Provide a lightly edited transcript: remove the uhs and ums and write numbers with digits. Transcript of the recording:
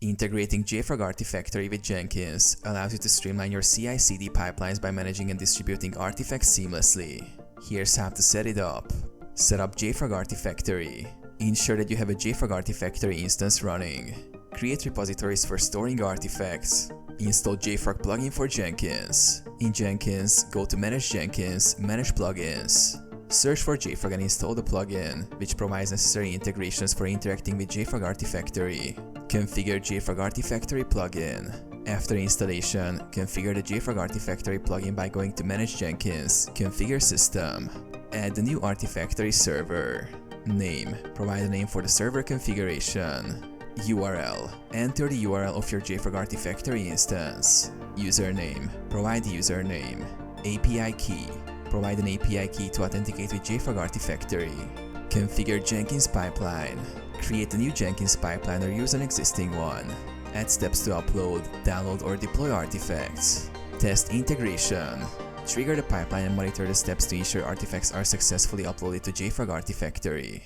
Integrating JFrog Artifactory with Jenkins allows you to streamline your CI/CD pipelines by managing and distributing artifacts seamlessly. Here's how to set it up. Set up JFrog Artifactory. Ensure that you have a JFrog Artifactory instance running. Create repositories for storing artifacts. Install JFrog plugin for Jenkins. In Jenkins, go to Manage Jenkins, Manage Plugins. Search for JFrog and install the plugin, which provides necessary integrations for interacting with JFrog Artifactory. Configure JFrog Artifactory plugin. After installation, configure the JFrog Artifactory plugin by going to Manage Jenkins, Configure System. Add the new Artifactory server. Name. Provide a name for the server configuration. URL. Enter the URL of your JFrog Artifactory instance. Username. Provide the username. API key. Provide an API key to authenticate with JFrog Artifactory. Configure Jenkins pipeline. Create a new Jenkins pipeline or use an existing one. Add steps to upload, download, or deploy artifacts. Test integration. Trigger the pipeline and monitor the steps to ensure artifacts are successfully uploaded to JFrog Artifactory.